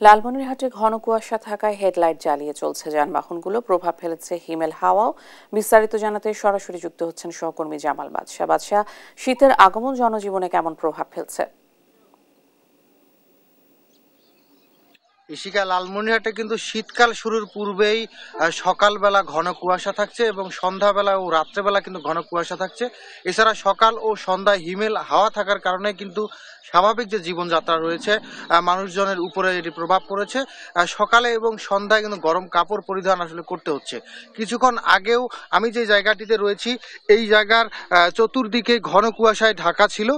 লালমনিরহাটে ঘন কুয়াশা থাকায় হেডলাইট জ্বালিয়ে চলছে যানবাহনগুলো, প্রভাব ফেলেছে হিমেল হাওয়াও। বিস্তারিত জানাতে সরাসরি যুক্ত হচ্ছেন সহকর্মী জামাল বাদশা। শীতের আগমন জনজীবনে কেমন প্রভাব ফেলছে? ইশিকা, লালমনিরহাটে কিন্তু শীতকাল শুরুর পূর্বেই সকালবেলা ঘন কুয়াশা থাকছে এবং সন্ধ্যাবেলা ও রাত্রেবেলা কিন্তু ঘন কুয়াশা থাকছে। এছাড়া সকাল ও সন্ধ্যায় হিমেল হাওয়া থাকার কারণে কিন্তু স্বাভাবিক যে জীবনযাত্রা রয়েছে মানুষজনের উপরে এটি প্রভাব পড়েছে। সকালে এবং সন্ধ্যায় কিন্তু গরম কাপড় পরিধান আসলে করতে হচ্ছে। কিছুক্ষণ আগেও আমি যে জায়গাটিতে রয়েছি এই জায়গার চতুর্দিকে ঘন কুয়াশায় ঢাকা ছিল।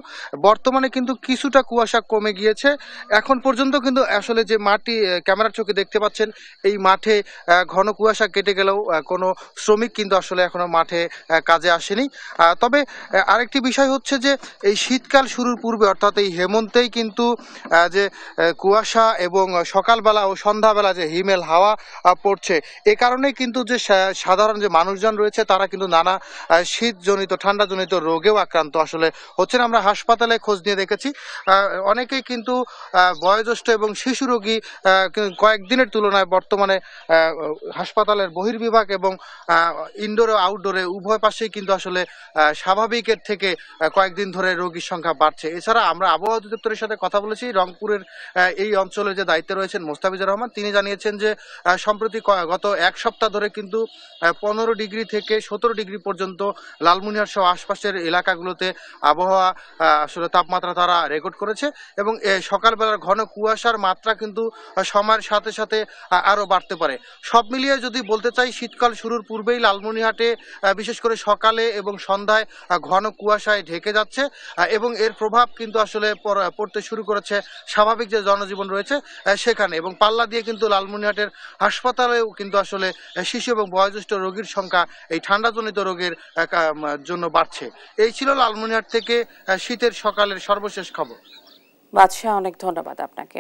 বর্তমানে কিন্তু কিছুটা কুয়াশা কমে গিয়েছে। এখন পর্যন্ত কিন্তু আসলে যে মাটি ক্যামেরার চোখে দেখতে পাচ্ছেন, এই মাঠে ঘন কুয়াশা কেটে গেলেও কোনো শ্রমিক কিন্তু আসলে এখনো মাঠে কাজে আসেনি। তবে আরেকটি বিষয় হচ্ছে যে এই শীতকাল শুরুর পূর্বে অর্থাৎ এই হেমন্তেই কিন্তু যে কুয়াশা এবং সকালবেলা ও সন্ধ্যাবেলা যে হিমেল হাওয়া পড়ছে, এ কারণেই কিন্তু যে সাধারণ যে মানুষজন রয়েছে তারা কিন্তু নানা শীতজনিত ঠান্ডাজনিত রোগেও আক্রান্ত আসলে হচ্ছেন। আমরা হাসপাতালে খোঁজ নিয়ে দেখেছি অনেকেই কিন্তু বয়োজ্যেষ্ঠ এবং শিশু রোগী কয়েকদিনের তুলনায় বর্তমানে হাসপাতালের বহির্বিভাগ এবং ইনডোর ও আউটডোরে উভয় পাশেই কিন্তু আসলে স্বাভাবিকের থেকে কয়েকদিন ধরে রোগীর সংখ্যা বাড়ছে। এছাড়া আমরা আবহাওয়া অধিদপ্তরের সাথে কথা বলেছি। রংপুরের এই অঞ্চলের যে দায়িত্বে রয়েছেন মোস্তাফিজুর রহমান, তিনি জানিয়েছেন যে সম্প্রতি গত এক সপ্তাহ ধরে কিন্তু 15 ডিগ্রি থেকে 17 ডিগ্রি পর্যন্ত লালমনিরহাট সহ আশপাশের এলাকাগুলোতে আবহাওয়া আসলে তাপমাত্রা তারা রেকর্ড করেছে এবং সকালবেলার ঘন কুয়াশার মাত্রা কিন্তু সময়ের সাথে সাথে আরও বাড়তে পারে। সব মিলিয়ে যদি বলতে চাই, শীতকাল শুরুর পূর্বেই লালমনিরহাটে বিশেষ করে সকালে এবং সন্ধ্যায় ঘন কুয়াশায় ঢেকে যাচ্ছে এবং এর প্রভাব কিন্তু আসলে পড়তে শুরু করেছে স্বাভাবিক যে জনজীবন রয়েছে সেখানে। এবং পাল্লা দিয়ে কিন্তু লালমনিরহাটের হাসপাতালেও কিন্তু আসলে শিশু এবং বয়োজ্যেষ্ঠ রোগীর সংখ্যা এই ঠান্ডাজনিত রোগের জন্য বাড়ছে। এই ছিল লালমনিরহাট থেকে শীতের সকালের সর্বশেষ খবর। বাদশা, অনেক ধন্যবাদ আপনাকে।